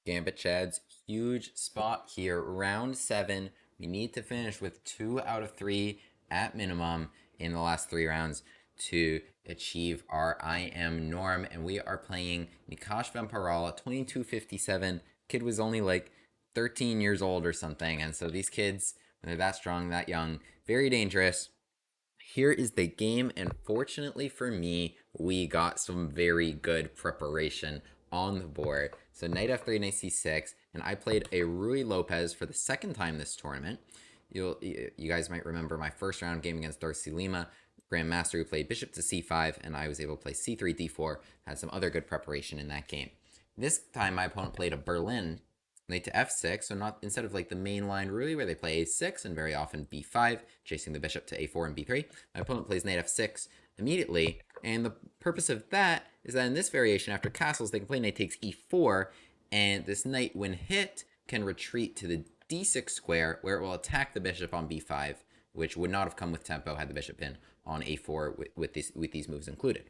Gambit Chad's huge spot here. Round 7. We need to finish with 2 out of 3 at minimum in the last 3 rounds to achieve our IM norm. And we are playing Nikash Vemparala, 2257. Kid was only like 13 years old or something. And so these kids, when they're that strong, that young, very dangerous. Here is the game, and fortunately for me, we got some very good preparation on the board. So knight f3, knight c6, and I played a Rui Lopez for the second time this tournament. You guys might remember my first round game against Darcy Lima, Grandmaster, who played bishop to c5, and I was able to play c3, d4, had some other good preparation in that game. This time my opponent played a Berlin knight to f6, so not instead of like the main line Rui where they play a6 and very often b5, chasing the bishop to a4 and b3, my opponent plays knight f6 immediately, and the purpose of that is that in this variation, after castles, they can play knight takes e4, and this knight, when hit, can retreat to the d6 square, where it will attack the bishop on b5, which would not have come with tempo had the bishop been on a4 with these moves included.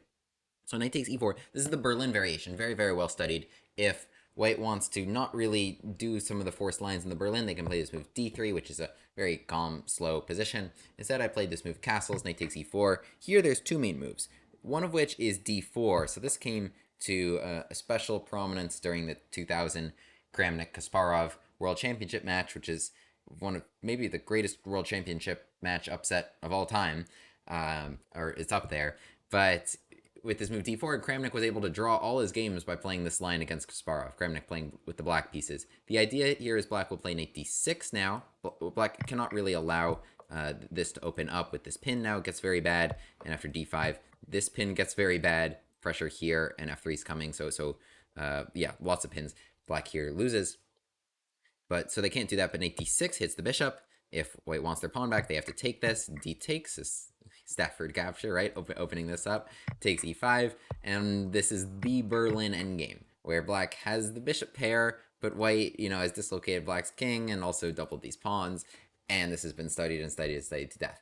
So knight takes e4. This is the Berlin variation, very, very well studied. If White wants to not really do some of the forced lines in the Berlin, they can play this move d3, which is a very calm, slow position. Instead, I played this move castles, knight takes e4. Here, there's two main moves, one of which is d4. So this came to a special prominence during the 2000 Kramnik-Kasparov World Championship match, which is one of maybe the greatest World Championship match upset of all time, or it's up there. But with this move d4, Kramnik was able to draw all his games by playing this line against Kasparov. Kramnik playing with the black pieces. The idea here is black will play knight d6 now. Black cannot really allow this to open up with this pin now. It gets very bad. And after d5, this pin gets very bad. Pressure here, and f3 is coming. So yeah, lots of pins. Black here loses. But so they can't do that, but knight d6 hits the bishop. If White wants their pawn back, they have to take this. D takes is Stafford capture, right? Opening this up. Takes e5, and this is the Berlin endgame, where Black has the bishop pair, but White, has dislocated Black's king and also doubled these pawns, and this has been studied and studied and studied to death.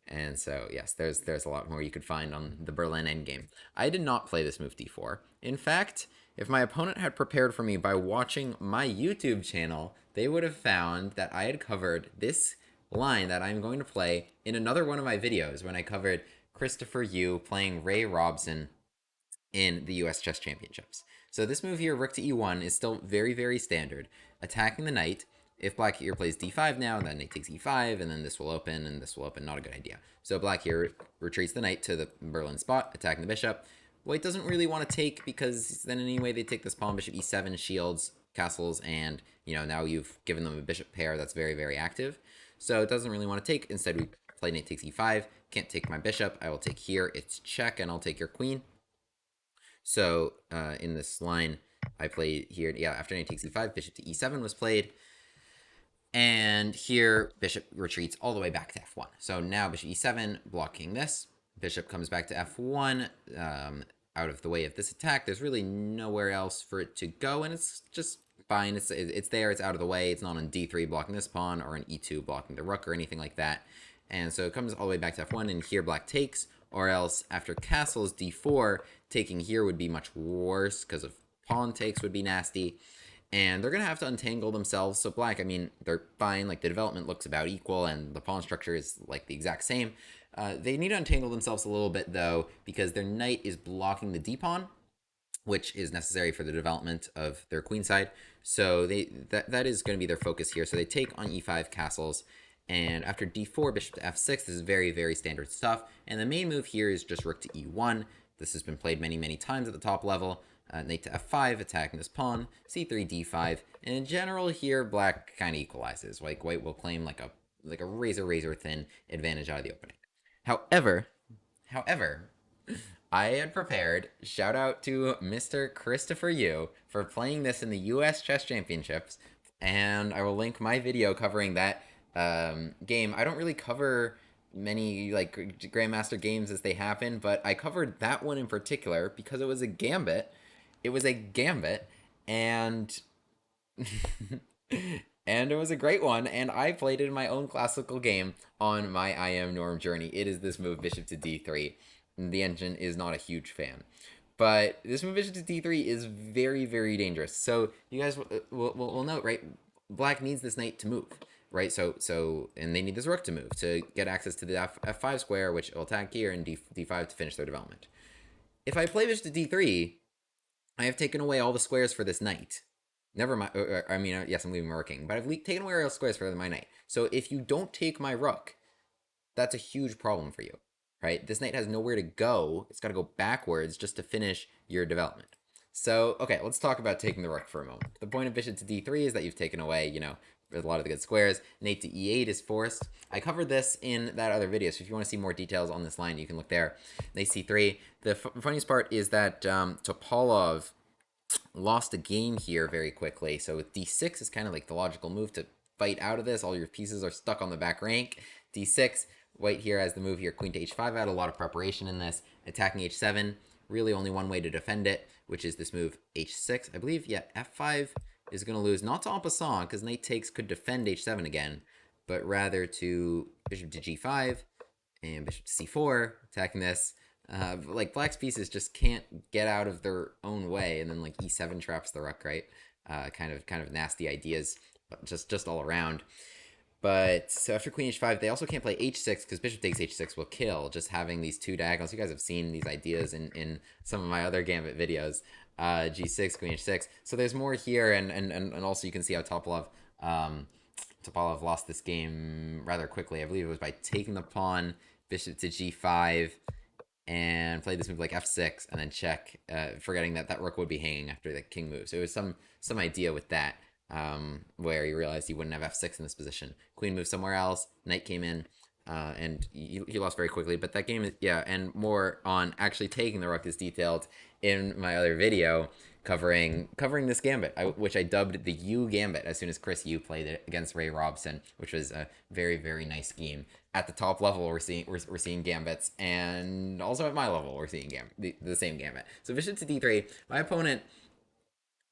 And so, yes, there's a lot more you could find on the Berlin endgame. I did not play this move d4. In fact, if my opponent had prepared for me by watching my YouTube channel, they would have found that I had covered this line that I'm going to play in another one of my videos when I covered Christopher Yoo playing Ray Robson in the US Chess Championships. So this move here, rook to e1, is still very, very standard. Attacking the knight. If Black here plays d5 now, then knight takes e5, and then this will open, and this will open. Not a good idea. So Black here retreats the knight to the Berlin spot, attacking the bishop. White doesn't really want to take, because then anyway they take this pawn, bishop e7, shields, castles, and now you've given them a bishop pair that's very, very active. So it doesn't really want to take. Instead, we play knight takes e5. Can't take my bishop. I will take here. It's check, and I'll take your queen. So in this line, I played here. Yeah, after knight takes e5, bishop to e7 was played. And here, bishop retreats all the way back to f1. So now bishop e7, blocking this. Bishop comes back to f1, out of the way of this attack. There's really nowhere else for it to go, and it's just fine. It's there. It's out of the way. It's not on d3 blocking this pawn or on e2 blocking the rook or anything like that. And so it comes all the way back to f1, and here Black takes, or else after castles d4, taking here would be much worse because of pawn takes would be nasty. And they're going to have to untangle themselves. So Black, they're fine. Like, the development looks about equal, and the pawn structure is, like, the exact same. They need to untangle themselves a little bit, though, because their knight is blocking the d-pawn, which is necessary for the development of their queenside. So that is going to be their focus here. So they take on e5 castles. And after d4, bishop to f6, this is very, very standard stuff. And the main move here is just rook to e1. This has been played many, many times at the top level. Knight to f5, attacking this pawn, c3, d5, and in general here, Black kind of equalizes. Like, White will claim like a razor thin advantage out of the opening. However, I had prepared, shout out to Mr. Christopher Yoo for playing this in the US Chess Championships, and I will link my video covering that game. I don't really cover many like Grandmaster games as they happen, but I covered that one in particular because it was a gambit. It was a gambit, and and it was a great one, and I played it in my own classical game on my IM norm journey. It is this move, bishop to d3. The engine is not a huge fan. But this move bishop to d3 is very, very dangerous. So you guys will note, right? Black needs this knight to move, right? And they need this rook to move to get access to the f5 square, which will attack here, and d5 to finish their development. If I play bishop to d3, I have taken away all the squares for this knight. Never mind. I mean, yes, I'm leaving my king, but I've taken away all the squares for my knight. So if you don't take my rook, that's a huge problem for you, right? This knight has nowhere to go. It's got to go backwards just to finish your development. So, okay, let's talk about taking the rook for a moment. The point of bishop to d3 is that you've taken away, you know, a lot of the good squares. Knight to e8 is forced. I covered this in that other video, so if you want to see more details on this line, you can look there. Knight c3. The funniest part is that Topalov lost a game here very quickly. So with d6 is kind of like the logical move to fight out of this. All your pieces are stuck on the back rank. d6, white here has the move here, queen to h5. I had a lot of preparation in this. Attacking h7, really only one way to defend it, which is this move h6. I believe, yeah, f5 is going to lose, not to en passant, because knight takes could defend h7 again, but rather to bishop to g5 and bishop to c4, attacking this. Like black's pieces just can't get out of their own way, and then like e7 traps the rook, right? Kind of nasty ideas, just all around. But so after queen h5, they also can't play h6 because bishop takes h6 will kill. Just having these two diagonals, you guys have seen these ideas in some of my other Gambit videos. G6, queen h6. So there's more here, and also you can see how Topalov lost this game rather quickly. I believe it was by taking the pawn, bishop to g5, and played this move like f6, and then check, forgetting that rook would be hanging after the king move. So it was some idea with that. Where he realized he wouldn't have f6 in this position. Queen moved somewhere else, knight came in, and he lost very quickly. But that game, yeah, and more on actually taking the rook is detailed in my other video covering this gambit, which I dubbed the Yoo Gambit as soon as Chris Yoo played it against Ray Robson, which was a very, very nice scheme. At the top level, we're seeing gambits, and also at my level, we're seeing the same gambit. So bishop to d3, my opponent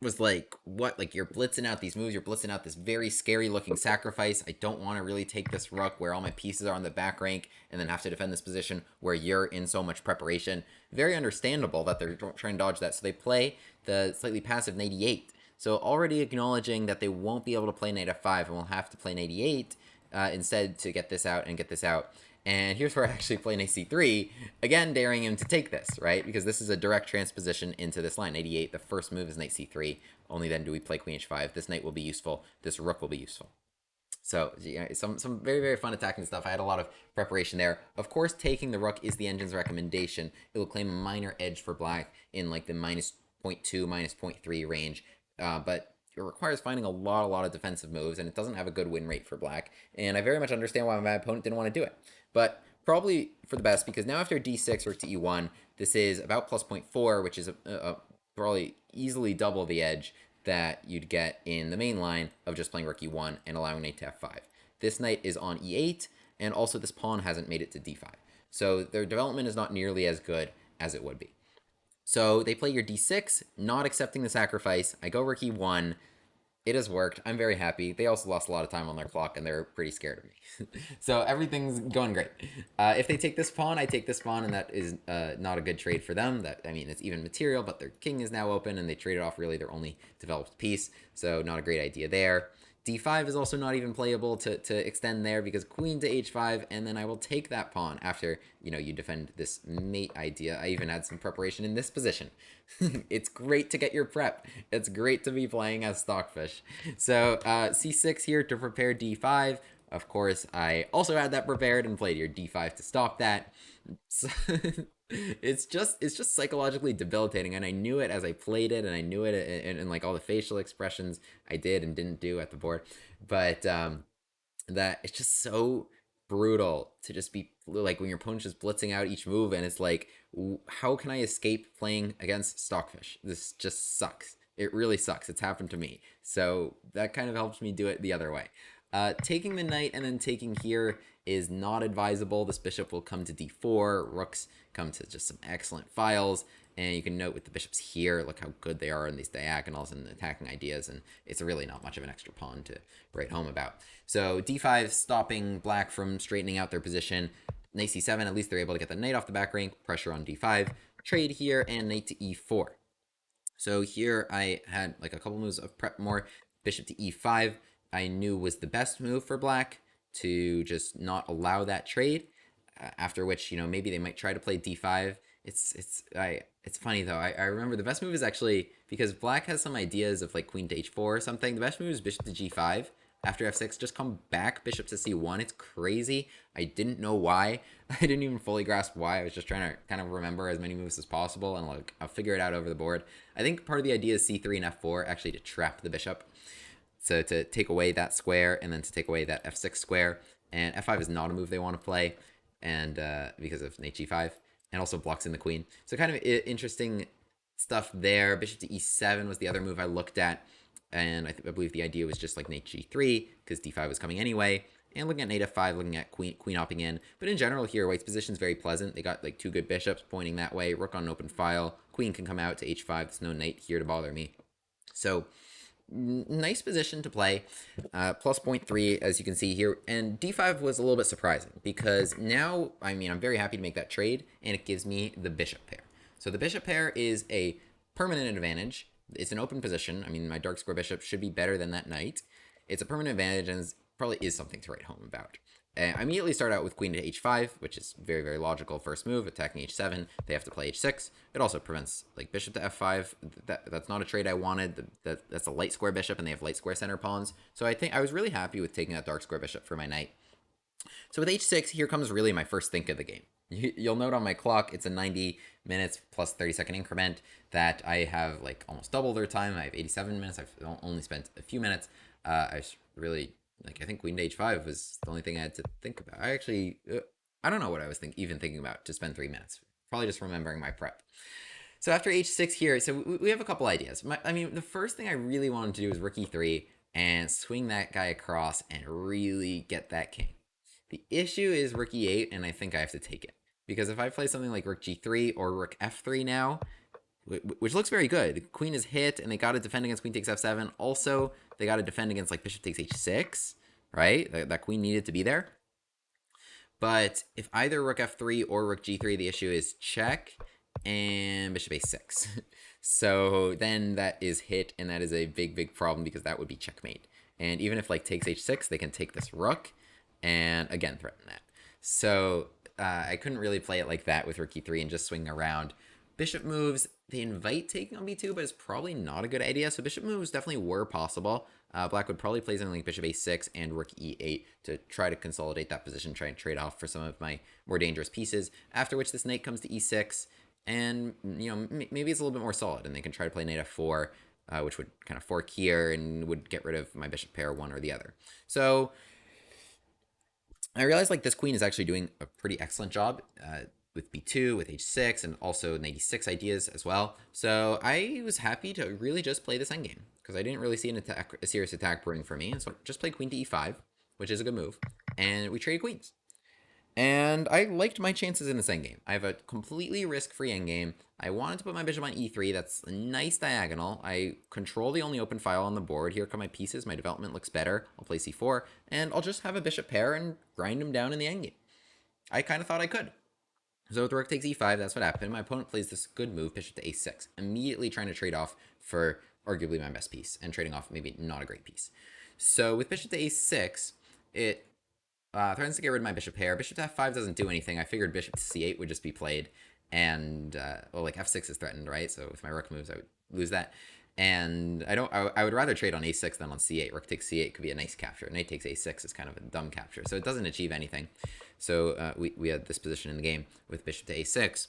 was like, what? Like, you're blitzing out these moves. You're blitzing out this very scary looking sacrifice. I don't want to really take this rook where all my pieces are on the back rank and then have to defend this position where you're in so much preparation. Very understandable that they're trying to dodge that. So they play the slightly passive knight e8. So already acknowledging that they won't be able to play knight f5 and will have to play knight e8 instead to get this out and get this out. And here's where I actually play knight c3, again daring him to take this, right? Because this is a direct transposition into this line. Knight e8, the first move is knight c3. Only then do we play queen h5. This knight will be useful. This rook will be useful. So, you know, some very, very fun attacking stuff. I had a lot of preparation there. Of course, taking the rook is the engine's recommendation. It will claim a minor edge for black in like the minus 0.2, minus 0.3 range. But it requires finding a lot of defensive moves, and it doesn't have a good win rate for black. And I very much understand why my opponent didn't want to do it. But probably for the best, because now after d6 or to e1, this is about plus 0.4, which is probably easily double the edge that you'd get in the main line of just playing rook e1 and allowing knight to f5. This knight is on e8, and also this pawn hasn't made it to d5. So their development is not nearly as good as it would be. So they play your d6, not accepting the sacrifice. I go rook e1. It has worked. I'm very happy. They also lost a lot of time on their clock, and they're pretty scared of me. So everything's going great. If they take this pawn, I take this pawn, and that is not a good trade for them. I mean, it's even material, but their king is now open, and they traded off really their only developed piece. So not a great idea there. d5 is also not even playable to extend there because queen to h5, and then I will take that pawn after, you know, you defend this mate idea. I even had some preparation in this position. It's great to get your prep. It's great to be playing as Stockfish. So c6 here to prepare d5. Of course, I also had that prepared and played your d5 to stop that. So it's just psychologically debilitating, and I knew it as I played it, and I knew it in like all the facial expressions I did and didn't do at the board. But that it's just so brutal to just be like when your opponent's just blitzing out each move, and it's like, how can I escape playing against Stockfish? This just sucks. It really sucks. It's happened to me. So that kind of helps me do it the other way. Taking the knight and then taking here is not advisable. This bishop will come to d4. Rooks come to just some excellent files. And you can note with the bishops here, look how good they are in these diagonals and attacking ideas. And it's really not much of an extra pawn to write home about. So d5 stopping black from straightening out their position. Knight c7, at least they're able to get the knight off the back rank. Pressure on d5. trade here and knight to e4. So here I had like a couple moves of prep more. Bishop to e5 I knew was the best move for black to just not allow that trade. After which, maybe they might try to play d5. It's funny though. I remember the best move is actually, because black has some ideas of like queen to h4 or something. The best move is bishop to g5. After f6, just come back, bishop to c1. It's crazy. I didn't know why. I didn't even fully grasp why. I was just trying to kind of remember as many moves as possible, and like I'll figure it out over the board. I think part of the idea is c3 and f4 actually to trap the bishop. So to take away that square and then to take away that f6 square. And f5 is not a move they want to play, and because of knight g5, and also blocks in the queen. So kind of interesting stuff there. Bishop to e7 was the other move I looked at, and I believe the idea was just like knight g3 because d5 was coming anyway, and looking at knight f5, looking at queen hopping in. But in general here, white's position is very pleasant. They got like two good bishops pointing that way, rook on an open file, queen can come out to h5. There's no knight here to bother me. So nice position to play. Plus 0.3 as you can see here, and d5 was a little bit surprising because now, I'm very happy to make that trade, and it gives me the bishop pair. So the bishop pair is a permanent advantage. It's an open position. My dark square bishop should be better than that knight. It's a permanent advantage, and probably is something to write home about. I immediately start out with queen to h5, which is very, very logical first move. Attacking h7, they have to play h6. It also prevents like bishop to f5. That's not a trade I wanted. That's a light square bishop, and they have light square center pawns. So I think I was really happy with taking that dark square bishop for my knight. So with h6, here comes really my first think of the game. You'll note on my clock, it's a 90 minutes plus 30-second increment that I have like almost double their time. I have 87 minutes. I've only spent a few minutes. I really... I think queen to h5 was the only thing I had to think about. I actually, I don't know what I was even thinking about to spend 3 minutes. Probably just remembering my prep. So after h6 here, so we have a couple ideas. The first thing I really wanted to do was rook e3 and swing that guy across and really get that king. The issue is rook e8, and I think I have to take it. Because if I play something like rook g3 or rook f3 now, which looks very good. Queen is hit, and they got to defend against queen takes f7. Also, they got to defend against like bishop takes h6, right? That queen needed to be there. But if either rook f3 or rook g3, the issue is check and bishop a6. So then that is hit, and that is a big, big problem because that would be checkmate. And even if like takes h6, they can take this rook and again threaten that. So I couldn't really play it like that with rook e3 and just swing around. Bishop moves, they invite taking on b2, but it's probably not a good idea. So bishop moves definitely were possible. Black would probably play something like bishop a6 and rook e8 to try to consolidate that position, try and trade off for some of my more dangerous pieces. After which this knight comes to e6, and maybe it's a little bit more solid, and they can try to play knight f4, which would kind of fork here and would get rid of my bishop pair, one or the other. So I realized like this queen is actually doing a pretty excellent job. With b2, with h6, and also knight e6 ideas as well. So I was happy to really just play this endgame because I didn't really see a serious attack brewing for me. And so just played queen to e5, which is a good move, and we traded queens. And I liked my chances in this endgame. I have a completely risk-free endgame. I wanted to put my bishop on e3. That's a nice diagonal. I control the only open file on the board. Here come my pieces. My development looks better. I'll play c4, and I'll just have a bishop pair and grind him down in the endgame. I kind of thought I could. So with rook takes e5, that's what happened. My opponent plays this good move, bishop to a6, immediately trying to trade off for arguably my best piece, and trading off maybe not a great piece. So with bishop to a6, it threatens to get rid of my bishop pair. Bishop to f5 doesn't do anything. I figured bishop to c8 would just be played, and like f6 is threatened, right? So if my rook moves, I would lose that. And I would rather trade on a6 than on c8. Rook takes c8 could be a nice capture. Knight takes a6 is kind of a dumb capture, so it doesn't achieve anything. So we had this position in the game with bishop to a6,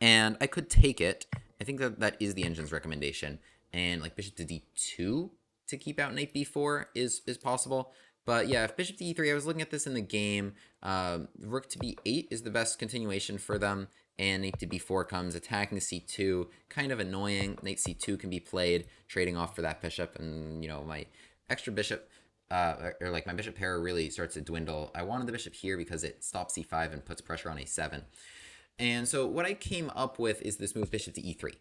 and I could take it. I think that is the engine's recommendation, and like bishop to d2 to keep out knight b4 is possible. But yeah, if bishop to e3, I was looking at this in the game. Rook to b8 is the best continuation for them, and knight to b4 comes, attacking c2, kind of annoying. Knight c2 can be played, trading off for that bishop, and my extra bishop, or like my bishop pair really starts to dwindle. I wanted the bishop here because it stops c5 and puts pressure on a7. And so what I came up with is this move bishop to e3,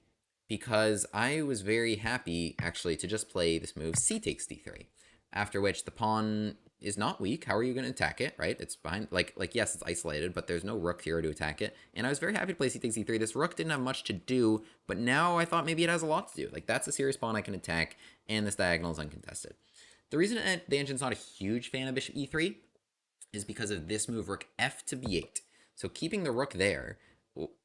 because I was very happy actually to just play this move c takes d3. After which the pawn is not weak. How are you going to attack it, right? It's behind, like yes, it's isolated, but there's no rook here to attack it. And I was very happy to play c takes e3. This rook didn't have much to do, but now I thought maybe it has a lot to do. Like, that's a serious pawn I can attack, and this diagonal is uncontested. The reason the engine's not a huge fan of bishop e3 is because of this move, rook f to b8. So keeping the rook there,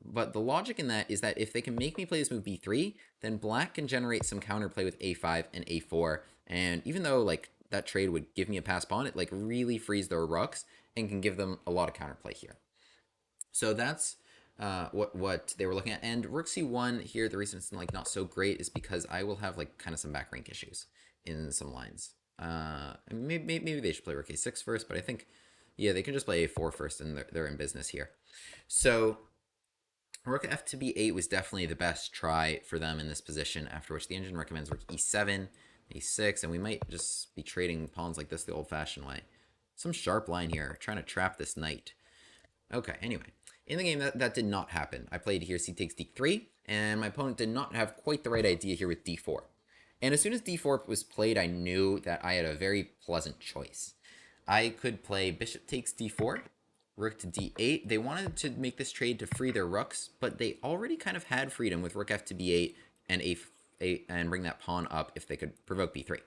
but the logic in that is that if they can make me play this move b3, then black can generate some counterplay with a5 and a4. And even though, like, that trade would give me a pass pawn, it, like, really frees their rooks and can give them a lot of counterplay here. So that's what they were looking at. And rook c1 here, the reason it's, like, not so great is because I will have, like, kind of some back rank issues in some lines. Maybe they should play rook a6 first, but I think, yeah, they can just play a4 first, and they're in business here. So rook f to b8 was definitely the best try for them in this position, after which the engine recommends rook e7, a6, and we might just be trading pawns like this the old-fashioned way. Some sharp line here, trying to trap this knight. Okay, anyway, in the game, that did not happen. I played here c takes d3, and my opponent did not have quite the right idea here with d4. And as soon as d4 was played, I knew that I had a very pleasant choice. I could play bishop takes d4, rook to d8. They wanted to make this trade to free their rooks, but they already kind of had freedom with rook f to b8 and and bring that pawn up if they could provoke b3.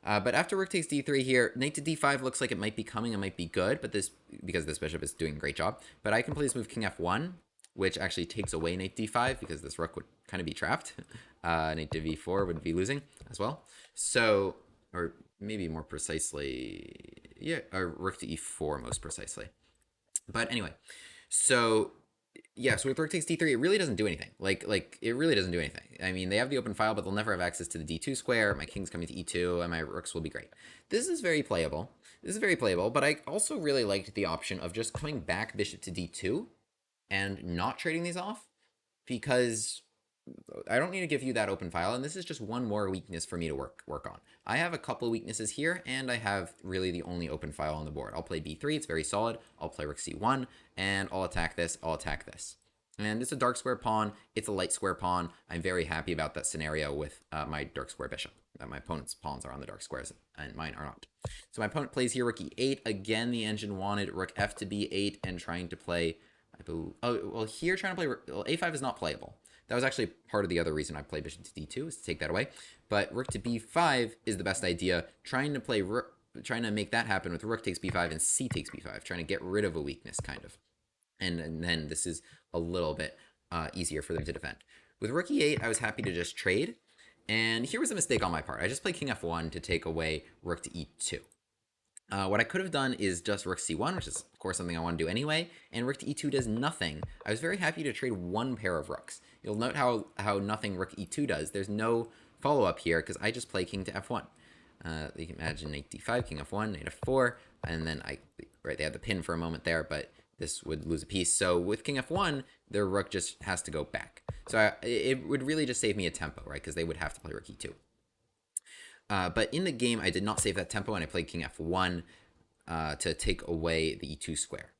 But after rook takes d3 here, knight to d5 looks like it might be coming, it might be good, but because this bishop is doing a great job. But I can play this move king f1, which actually takes away knight d5 because this rook would kind of be trapped. Knight to v4 would be losing as well. So, or maybe more precisely, yeah, or rook to e4 most precisely. But anyway, so yeah, so with rook takes d3, it really doesn't do anything. Like it really doesn't do anything. I mean, they have the open file, but they'll never have access to the d2 square. My king's coming to e2, and my rooks will be great. This is very playable. But I also really liked the option of just coming back bishop to d2 and not trading these off, because I don't need to give you that open file, and this is just one more weakness for me to work on. I have a couple weaknesses here, and I have really the only open file on the board. I'll play b3, it's very solid. I'll play rook c1, and I'll attack this, And it's a dark square pawn, it's a light square pawn. I'm very happy about that scenario with my dark square bishop, that my opponent's pawns are on the dark squares, and mine are not. So my opponent plays here rook e8. Again, the engine wanted rook f to b8 and trying to play, here trying to play, a5 is not playable. That was actually part of the other reason I played bishop to d2, is to take that away. But rook to b5 is the best idea. Trying to make that happen with rook takes b5 and c takes b5, trying to get rid of a weakness, kind of. And then this is a little bit easier for them to defend. With rook e8, I was happy to just trade. And here was a mistake on my part. I just played king f1 to take away rook to e2. What I could have done is just rook c1, which is, of course, something I want to do anyway, and rook to e2 does nothing. I was very happy to trade one pair of rooks. You'll note how nothing rook e2 does. There's no follow-up here, because I just play king to f1. You can imagine knight d5, king f1, knight f4, and then they had the pin for a moment there, but this would lose a piece. So with king f1, their rook just has to go back. So it would really just save me a tempo, right, because they would have to play rook e2. But in the game, I did not save that tempo, and I played king f1 to take away the e2 square.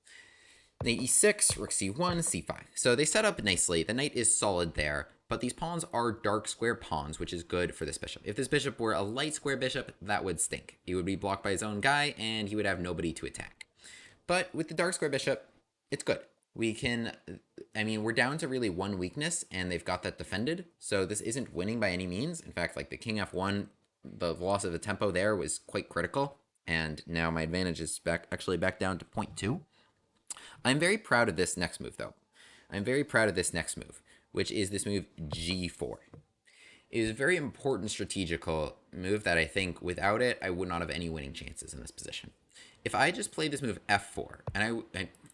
Knight e6, rook c1, c5. So they set up nicely. The knight is solid there, but these pawns are dark square pawns, which is good for this bishop. If this bishop were a light square bishop, that would stink. He would be blocked by his own guy, and he would have nobody to attack. But with the dark square bishop, it's good. We're down to really one weakness, and they've got that defended. So this isn't winning by any means. In fact, like the king f1, the loss of the tempo there was quite critical, and now my advantage is back down to 0.2. I'm very proud of this next move, though. Which is this move g4. It is a very important strategical move that I think without it, I would not have any winning chances in this position. If I just play this move f4, and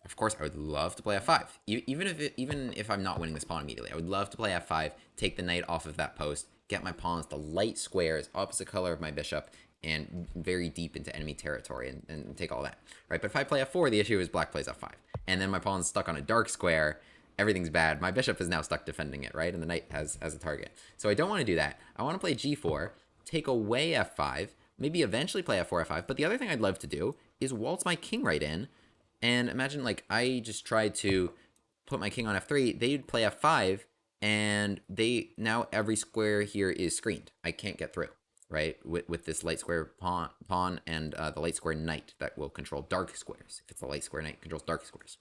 of course I would love to play f5, even if I'm not winning this pawn immediately, I would love to play f5, take the knight off of that post, get my pawns the light squares, opposite color of my bishop, and very deep into enemy territory, and take all that, right? But if I play f4, the issue is black plays f5, and then my pawn's stuck on a dark square, everything's bad. My bishop is now stuck defending it, right? And the knight has a target. So I don't want to do that. I want to play g4, take away f5, maybe eventually play f4, f5, but the other thing I'd love to do is waltz my king right in, and imagine, like, I just tried to put my king on f3, they'd play f5, and now every square here is screened. I can't get through. right? With this light square pawn and the light square knight that will control dark squares. If it's the light square knight, controls dark squares.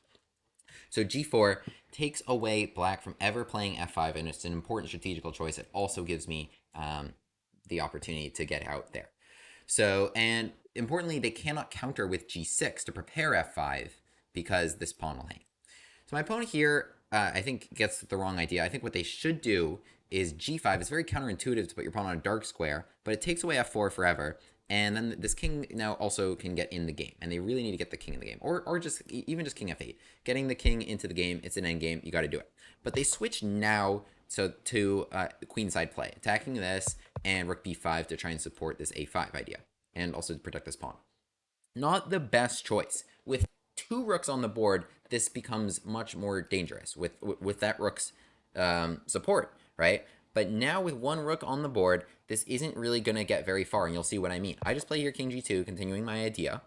So g4 takes away black from ever playing f5, and it's an important strategical choice. It also gives me the opportunity to get out there. So, and importantly, they cannot counter with g6 to prepare f5 because this pawn will hang. So my opponent here, I think, gets the wrong idea. I think what they should do is g5. It's very counterintuitive to put your pawn on a dark square, but it takes away f4 forever. And then this king now also can get in the game, and they really need to get the king in the game, or just even just king f8. Getting the king into the game, it's an endgame. You got to do it. But they switch now to queenside play, attacking this and rook b5 to try and support this a5 idea, and also to protect this pawn. Not the best choice. With 2 rooks on the board, this becomes much more dangerous with that rook's support, right? But now with 1 rook on the board, this isn't really going to get very far, and you'll see what I mean. I just play here king g2, continuing my idea,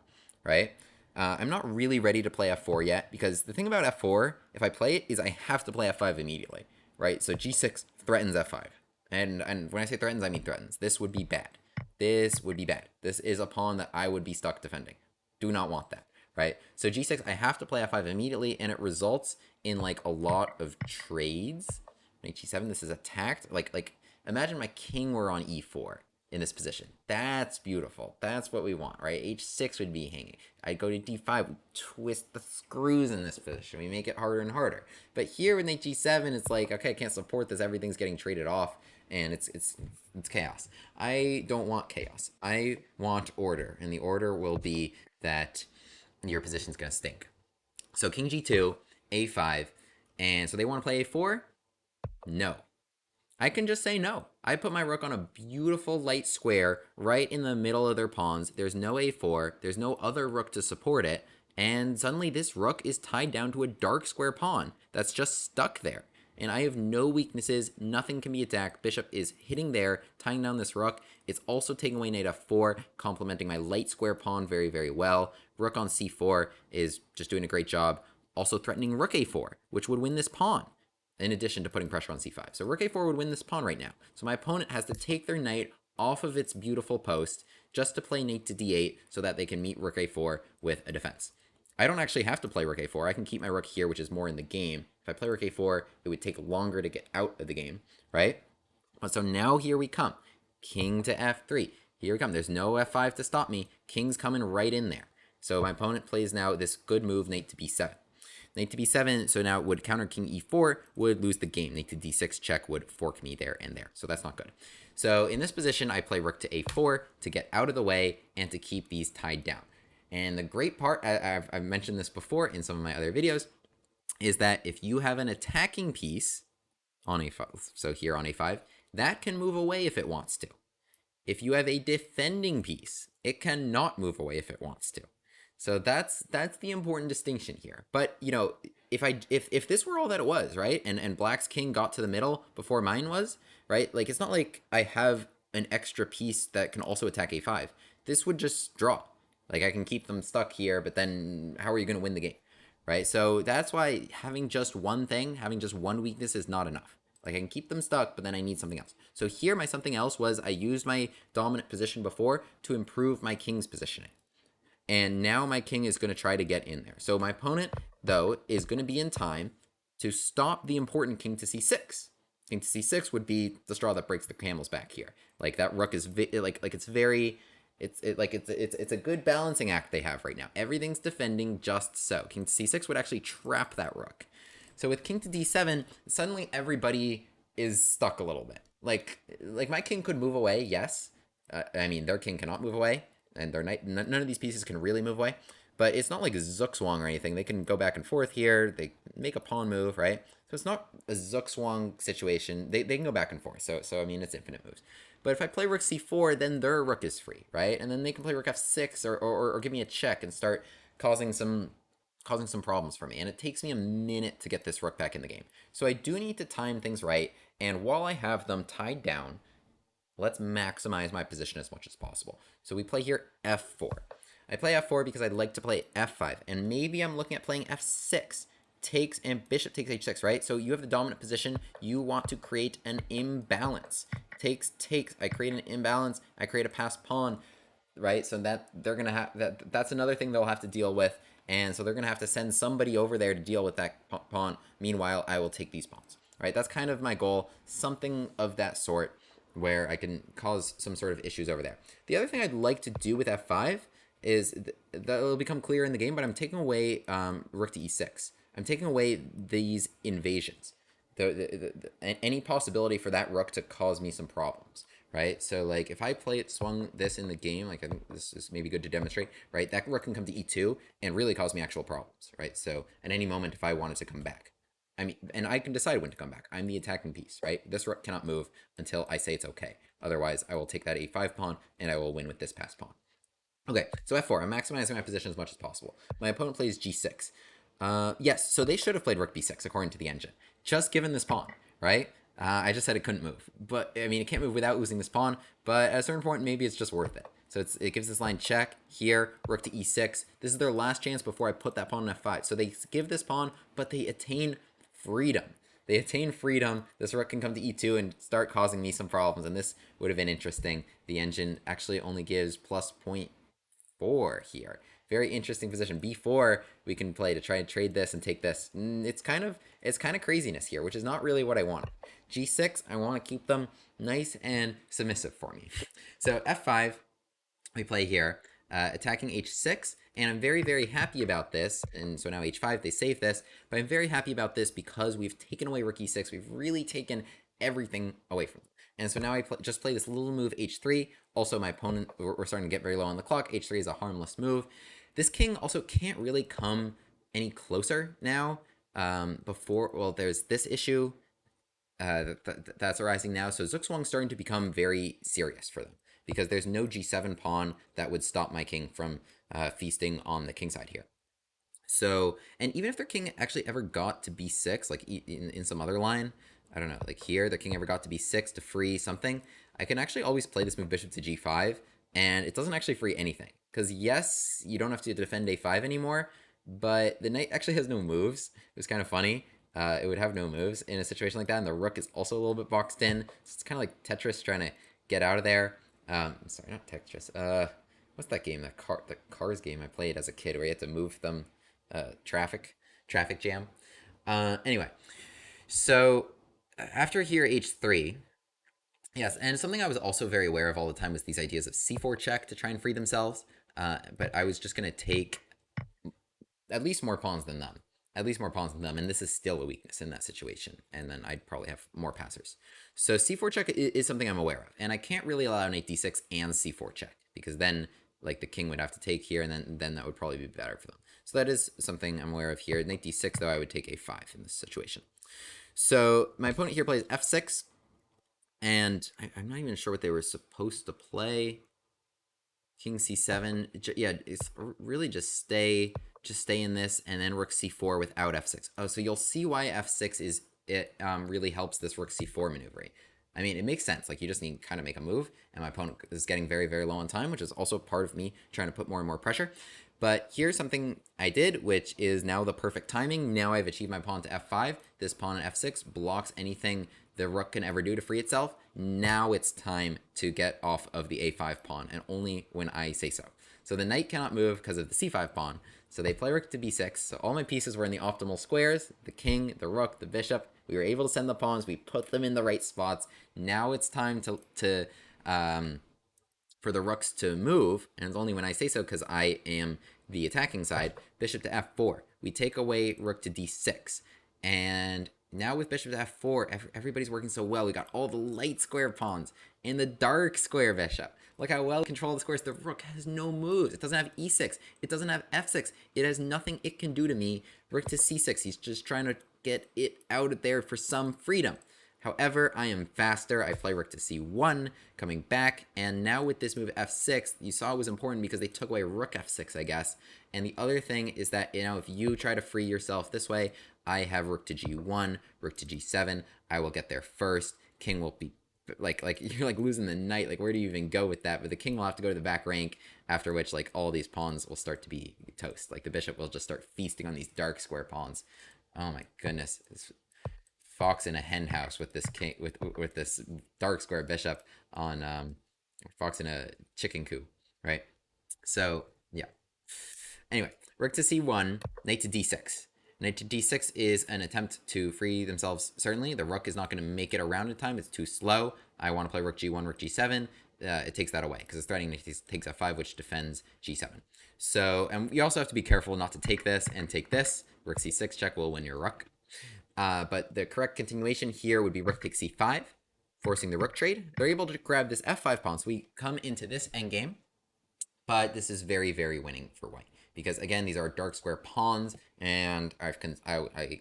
right? I'm not really ready to play f4 yet, because the thing about f4, if I play it, is I have to play f5 immediately, right? So g6 threatens f5. And when I say threatens, I mean threatens. This would be bad. This would be bad. This is a pawn that I would be stuck defending. Do not want that, right? So g6, I have to play f5 immediately, and it results in like a lot of trades. Knight g7, this is attacked. Like imagine my king were on e4 in this position. That's beautiful. That's what we want, right? h6 would be hanging. I'd go to d5, we twist the screws in this position. We make it harder and harder. But here with knight g7, it's like, okay, I can't support this. Everything's getting traded off, and it's chaos. I don't want chaos. I want order, and the order will be that your position's gonna stink. So king g2, a5, and so they want to play a4? No. I can just say no. I put my rook on a beautiful light square right in the middle of their pawns. There's no a4. There's no other rook to support it. And suddenly this rook is tied down to a dark square pawn that's just stuck there. And I have no weaknesses. Nothing can be attacked. Bishop is hitting there, tying down this rook. It's also taking away knight f4, complementing my light square pawn very, very well. Rook on c4 is just doing a great job. Also threatening rook a4, which would win this pawn, in addition to putting pressure on c5. So rook a4 would win this pawn right now. So my opponent has to take their knight off of its beautiful post just to play knight to d8 so that they can meet rook a4 with a defense. I don't actually have to play rook a4. I can keep my rook here, which is more in the game. If I play rook a4, it would take longer to get out of the game, right? But so now here we come. King to f3. Here we come. There's no f5 to stop me. King's coming right in there. So my opponent plays now this good move, knight to b7. Knight to b7, so now would counter king e4, would lose the game. Knight to d6 check would fork me there and there. So that's not good. So in this position, I play rook to a4 to get out of the way and to keep these tied down. And the great part, I've mentioned this before in some of my other videos, is that if you have an attacking piece on a5, so here on a5, that can move away if it wants to. If you have a defending piece, it cannot move away if it wants to. So that's the important distinction here. But you know, if this were all that it was, right, and Black's king got to the middle before mine was, right, like it's not like I have an extra piece that can also attack a5. This would just draw. Like I can keep them stuck here, but then how are you going to win the game, right? So that's why having just one thing, having just one weakness is not enough. Like I can keep them stuck, but then I need something else. So here my something else was I used my dominant position before to improve my king's positioning. And now my king is going to try to get in there. So my opponent, though, is going to be in time to stop the important king to c6. King to c6 would be the straw that breaks the camel's back here. Like that rook is it's a good balancing act they have right now. Everything's defending just so. King to c6 would actually trap that rook. So with king to d7, suddenly everybody is stuck a little bit. Like my king could move away, yes. I mean, their king cannot move away. And their knight, none of these pieces can really move away. But it's not like Zugzwang or anything. They can go back and forth here. They make a pawn move, right? So it's not a Zugzwang situation. They can go back and forth. So I mean, it's infinite moves. But if I play rook c4, then their rook is free, right? And then they can play rook f6 or give me a check and start causing some problems for me. And it takes me a minute to get this rook back in the game. So I do need to time things right. And while I have them tied down, let's maximize my position as much as possible. So we play here f4. I play f4 because I'd like to play f5. And maybe I'm looking at playing f6. And bishop takes h6, right? So you have the dominant position. You want to create an imbalance. takes. I create an imbalance. I create a passed pawn, right? So that they're gonna have that's another thing they'll have to deal with, and so they're gonna have to send somebody over there to deal with that pawn. Meanwhile, I will take these pawns, right? That's kind of my goal, something of that sort, where I can cause some sort of issues over there. The other thing I'd like to do with f5 is that will become clear in the game, but I'm taking away rook to e6. I'm taking away these invasions. Any possibility for that rook to cause me some problems, right? So like if I swung this in the game, like I think this is maybe good to demonstrate, right? That rook can come to e2 and really cause me actual problems, right? So at any moment, if I wanted to come back, I mean, and I can decide when to come back. I'm the attacking piece, right? This rook cannot move until I say it's okay. Otherwise, I will take that a5 pawn and I will win with this passed pawn. Okay, so f4. I'm maximizing my position as much as possible. My opponent plays g6. Yes, so they should have played rook b6 according to the engine. Just given this pawn, right? I just said it couldn't move. But, I mean, it can't move without losing this pawn. But at a certain point, maybe it's just worth it. So it gives this line check here, rook to e6. This is their last chance before I put that pawn on f5. So they give this pawn, but they attain freedom. They attain freedom. This rook can come to e2 and start causing me some problems. And this would have been interesting. The engine actually only gives plus 0.4 here. Very interesting position. b4 we can play to try and trade this and take this. It's kind of craziness here, which is not really what I wanted. g6, I want to keep them nice and submissive for me. So f5 we play here, attacking h6, and I'm very, very happy about this. And so now h5, they save this, but I'm very happy about this because we've taken away rook e6. We've really taken everything away from them. And so now I just play this little move h3. Also, my opponent, we're starting to get very low on the clock. h3 is a harmless move. This king also can't really come any closer now. Well, there's this issue that's arising now. So Zugzwang's starting to become very serious for them, because there's no g7 pawn that would stop my king from feasting on the king side here. So, and even if their king actually ever got to b6, like in some other line, I don't know, like here, their king ever got to b6 to free something, I can actually always play this move bishop to g5, and it doesn't actually free anything. Because yes, you don't have to defend a5 anymore, but the knight actually has no moves. It was kind of funny. It would have no moves in a situation like that, and the rook is also a little bit boxed in. So it's kind of like Tetris trying to get out of there. Sorry, not Tetris. What's that game? The cars game I played as a kid where you had to move them. Traffic jam. Anyway, so after here h3, yes, and something I was also very aware of all the time was these ideas of c4 check to try and free themselves. But I was just gonna take at least more pawns than them. And this is still a weakness in that situation. And then I'd probably have more passers. So c4 check is something I'm aware of, and I can't really allow knight d6 and c4 check, because then like the king would have to take here, and then that would probably be better for them. So that is something I'm aware of here. Knight d6, though, I would take a5 in this situation. So my opponent here plays f6, and I'm not even sure what they were supposed to play. King c7, yeah, it's really just stay in this, and then rook c4 without f6. Oh, so you'll see why f6 is really helps this rook c4 maneuvering. I mean, it makes sense. Like, you just need to kind of make a move, and my opponent is getting very, very low on time, which is also part of me trying to put more and more pressure. But here's something I did, which is now the perfect timing. Now I've achieved my pawn to f5. This pawn at f6 blocks anything the rook can ever do to free itself. Now it's time to get off of the a5 pawn, and only when I say so. So the knight cannot move because of the c5 pawn. So they play rook to b6. So all my pieces were in the optimal squares. The king, the rook, the bishop. We were able to send the pawns. We put them in the right spots. Now it's time for the rooks to move, and it's only when I say so, because I am the attacking side. Bishop to f4. We take away rook to d6. And now with bishop to f4, everybody's working so well. We got all the light square pawns and the dark square bishop. Look how well we control the squares. The rook has no moves. It doesn't have e6. It doesn't have f6. It has nothing it can do to me. Rook to c6. He's just trying to get it out of there for some freedom. However, I am faster. I play rook to c1, coming back, and now with this move f6, you saw it was important because they took away rook f6, I guess. And the other thing is that, you know, if you try to free yourself this way, I have rook to g1, rook to g7. I will get there first. King will be like you're like losing the knight. Like, where do you even go with that? But the king will have to go to the back rank, after which like all these pawns will start to be toast. Like the bishop will just start feasting on these dark square pawns. Oh my goodness. It's fox in a hen house with this king with this dark square bishop on fox in a chicken coop, right? So yeah. Anyway, rook to c1, knight to d6. Knight to d6 is an attempt to free themselves. Certainly, the rook is not going to make it around in time. It's too slow. I want to play rook g1, rook g7. It takes that away because it's threatening to take f5, which defends g7. So, and you also have to be careful not to take this and take this. Rook c6 check will win your rook. But the correct continuation here would be rook takes c5, forcing the rook trade. They're able to grab this f5 pawn. So we come into this endgame, but this is very, very winning for white. Because again, these are dark square pawns, and I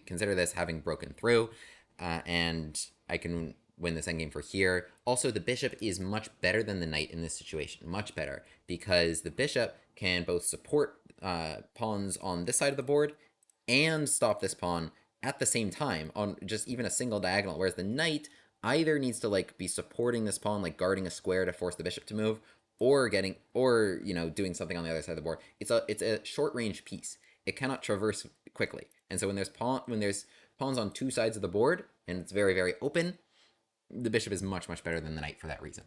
consider this having broken through, and I can win this endgame for here. Also, the bishop is much better than the knight in this situation, much better, because the bishop can both support pawns on this side of the board and stop this pawn at the same time on just even a single diagonal, whereas the knight either needs to like be supporting this pawn, like guarding a square to force the bishop to move, or doing something on the other side of the board. It's a short range piece. It cannot traverse quickly, and so when there's pawns on two sides of the board and it's very, very open, the bishop is much, much better than the knight for that reason.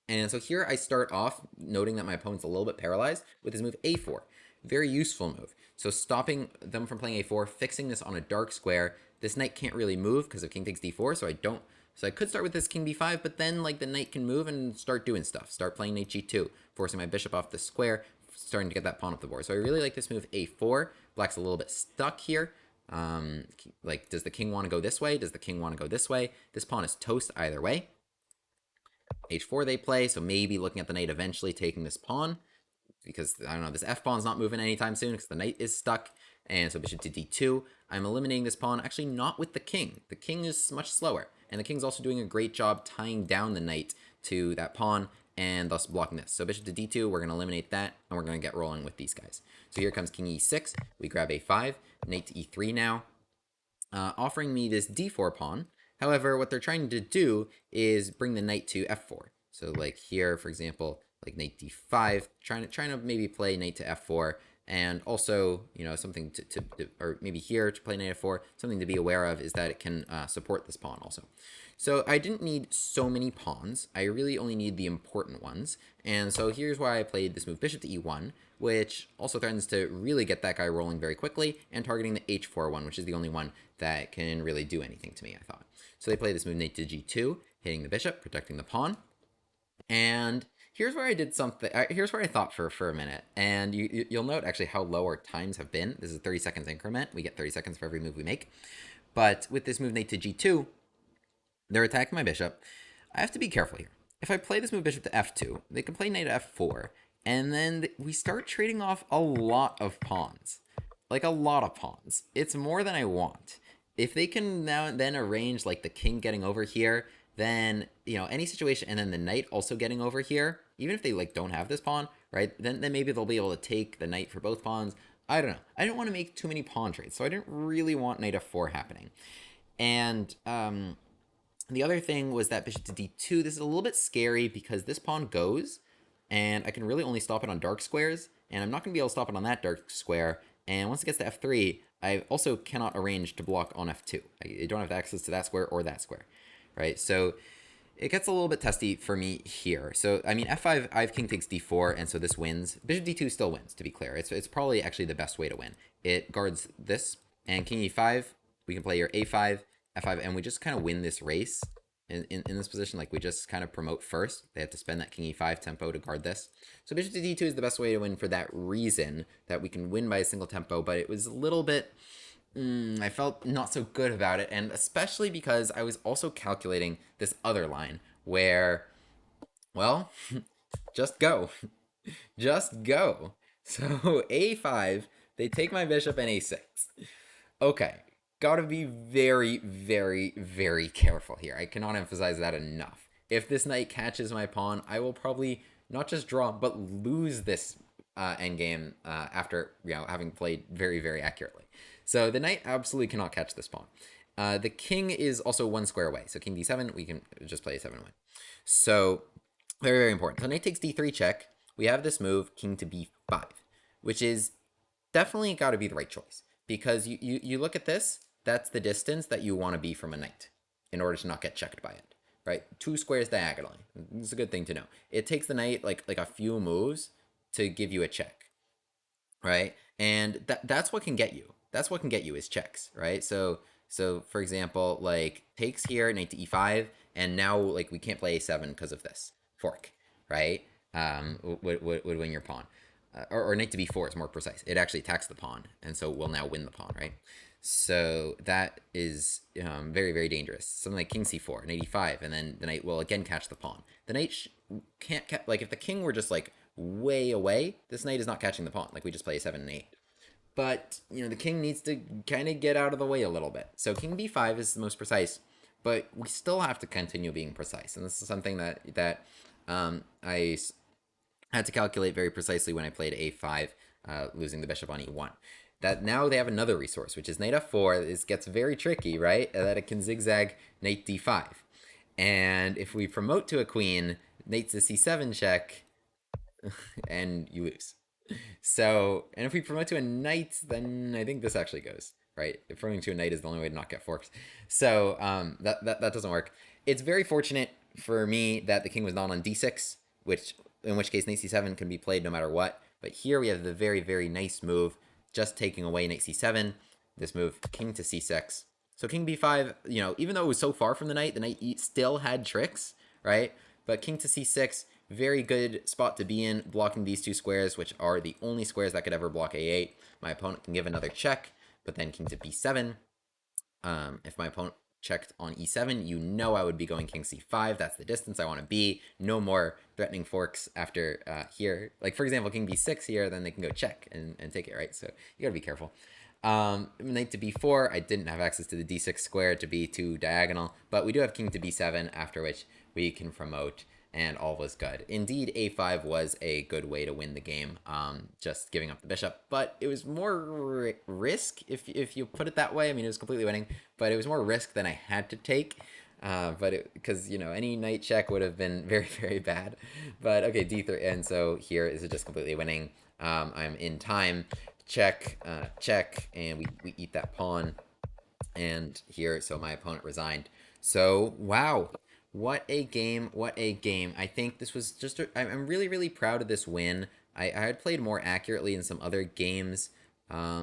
And so here I start off noting that my opponent's a little bit paralyzed with his move a4. Very useful move. So stopping them from playing a4, fixing this on a dark square. This knight can't really move because of king takes d4, so I could start with this king b5, but then like the knight can move and start doing stuff. Start playing knight g2, forcing my bishop off the square, starting to get that pawn up the board. So I really like this move a4. Black's a little bit stuck here. Like, does the king want to go this way? Does the king want to go this way? This pawn is toast either way. h4 they play, so maybe looking at the knight eventually taking this pawn, because, I don't know, this f-pawn's not moving anytime soon because the knight is stuck. And so bishop to d2. I'm eliminating this pawn, actually not with the king. The king is much slower, and the king's also doing a great job tying down the knight to that pawn and thus blocking this. So bishop to d2, we're going to eliminate that, and we're going to get rolling with these guys. So here comes king e6. We grab a5, knight to e3 now, offering me this d4 pawn. However, what they're trying to do is bring the knight to f4. So like here, for example, like knight d5, trying to maybe play knight to f4, and also, something or maybe here to play knight f4, something to be aware of is that it can support this pawn also. So I didn't need so many pawns. I really only need the important ones. And so here's why I played this move, bishop to e1, which also threatens to really get that guy rolling very quickly, and targeting the h4 one, which is the only one that can really do anything to me, I thought. So they play this move, knight to g2, hitting the bishop, protecting the pawn. And here's where I did something. Here's where I thought for a minute. And you'll note actually how low our times have been. This is a 30 seconds increment. We get 30 seconds for every move we make. But with this move, knight to g2, they're attacking my bishop. I have to be careful here. If I play this move, bishop to f2, they can play knight to f4. And then we start trading off a lot of pawns. Like a lot of pawns. It's more than I want. If they can now and then arrange like the king getting over here, then, any situation, and then the knight also getting over here, even if they like don't have this pawn, right, then maybe they'll be able to take the knight for both pawns. I don't know. I didn't want to make too many pawn trades, so I didn't really want knight f4 happening. And the other thing was that bishop to d2, this is a little bit scary because this pawn goes, and I can really only stop it on dark squares, and I'm not going to be able to stop it on that dark square. And once it gets to f3, I also cannot arrange to block on f2. I don't have access to that square or that square. Right, so it gets a little bit testy for me here. So, I mean, f5, I have king takes d4, and so this wins. Bishop d2 still wins, to be clear. It's probably actually the best way to win. It guards this, and king e5, we can play your a5, f5, and we just kind of win this race in this position. Like, we just kind of promote first. They have to spend that king e5 tempo to guard this. So bishop to d2 is the best way to win for that reason, that we can win by a single tempo, but it was a little bit... I felt not so good about it, and especially because I was also calculating this other line where, well, just go. Just go. So a5, they take my bishop and a6. Okay, gotta be very, very, very careful here. I cannot emphasize that enough. If this knight catches my pawn, I will probably not just draw, but lose this endgame after having played very, very accurately. So the knight absolutely cannot catch this pawn. The king is also one square away. So king d7, we can just play a7 away. So very, very important. So knight takes d3 check. We have this move, king to b5, which is definitely got to be the right choice. Because you look at this, that's the distance that you want to be from a knight in order to not get checked by it, right? 2 squares diagonally. It's a good thing to know. It takes the knight like a few moves to give you a check, right? And that's what can get you. That's what can get you is checks, right? So for example, like takes here, knight to e5, and now like we can't play a7 because of this fork, right? Would win your pawn, or knight to b4 is more precise. It actually attacks the pawn, and so we'll now win the pawn, right? So that is very, very dangerous. Something like king c4, knight e5, and then the knight will again catch the pawn. The knight can't like if the king were just like way away, this knight is not catching the pawn. Like we just play a 7 and 8. But the king needs to kind of get out of the way a little bit. So king b5 is the most precise, but we still have to continue being precise. And this is something that I had to calculate very precisely when I played a5, losing the bishop on e1. That now they have another resource, which is knight f4. This gets very tricky, right? That it can zigzag knight d5. And if we promote to a queen, knight to c7 check, and you lose. So, and if we promote to a knight, then I think this actually goes, right? If promoting to a knight is the only way to not get forks. So that doesn't work. It's very fortunate for me that the king was not on d6, in which case knight c7 can be played no matter what. But here we have the very, very nice move, just taking away knight c7. This move, king to c6. So king b5, even though it was so far from the knight still had tricks, right? But king to c6, very good spot to be in, blocking these 2 squares, which are the only squares that could ever block a8. My opponent can give another check, but then king to b7. If my opponent checked on e7, I would be going king c5. That's the distance I want to be. No more threatening forks after here. Like, for example, king b6 here, then they can go check and take it, right? So you got to be careful. Knight to b4, I didn't have access to the d6 square to be too diagonal, but we do have king to b7, after which we can promote, and all was good. Indeed, a5 was a good way to win the game, just giving up the bishop, but it was more risk, if you put it that way. I mean, it was completely winning, but it was more risk than I had to take, because, any knight check would have been very, very bad. But, okay, d3, and so here is it just completely winning. I'm in time. Check, check, and we eat that pawn, and here, so my opponent resigned. So, wow. What a game. What a game. I think this was just I'm really, really proud of this win. I had played more accurately in some other games.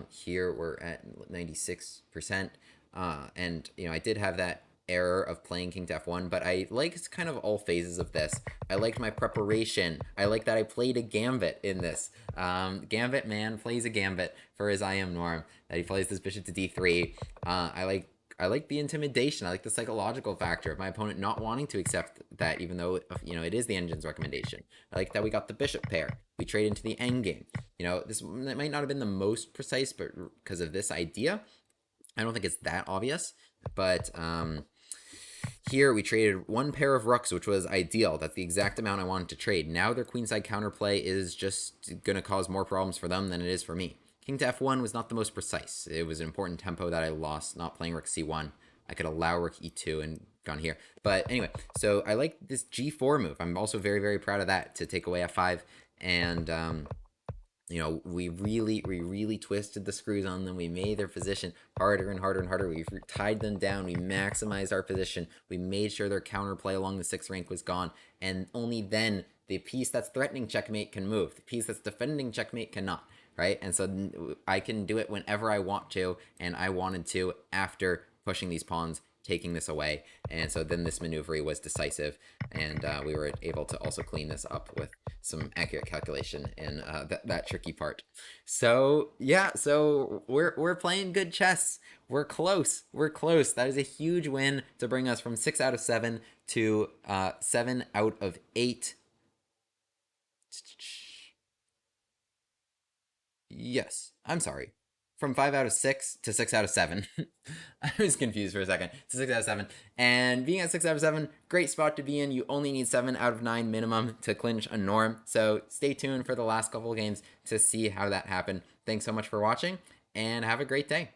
Here we're at 96%. And, I did have that error of playing king to f1, but I liked kind of all phases of this. I liked my preparation. I liked that I played a gambit in this. Gambit man plays a gambit for his IM norm, that he plays this bishop to d3. I like the intimidation. I like the psychological factor of my opponent not wanting to accept that, even though, it is the engine's recommendation. I like that we got the bishop pair. We trade into the endgame. This might not have been the most precise, but because of this idea, I don't think it's that obvious. But here we traded 1 pair of rooks, which was ideal. That's the exact amount I wanted to trade. Now their queenside counterplay is just going to cause more problems for them than it is for me. King to f1 was not the most precise. It was an important tempo that I lost, not playing rook c1. I could allow rook e2 and gone here. But anyway, so I like this g4 move. I'm also very, very proud of that, to take away f5. And, we really twisted the screws on them. We made their position harder and harder and harder. We tied them down. We maximized our position. We made sure their counterplay along the 6th rank was gone. And only then the piece that's threatening checkmate can move. The piece that's defending checkmate cannot. Right? And so I can do it whenever I want to, and I wanted to after pushing these pawns, taking this away. And so then this maneuver was decisive, and we were able to also clean this up with some accurate calculation in that tricky part. So yeah, so we're playing good chess. We're close. We're close. That is a huge win to bring us from 6 out of 7 to 7 out of 8. Yes, I'm sorry. From 5 out of 6 to 6 out of 7. I was confused for a second. To 6 out of 7. And being at 6 out of 7, great spot to be in. You only need 7 out of 9 minimum to clinch a norm. So stay tuned for the last couple of games to see how that happened. Thanks so much for watching, and have a great day.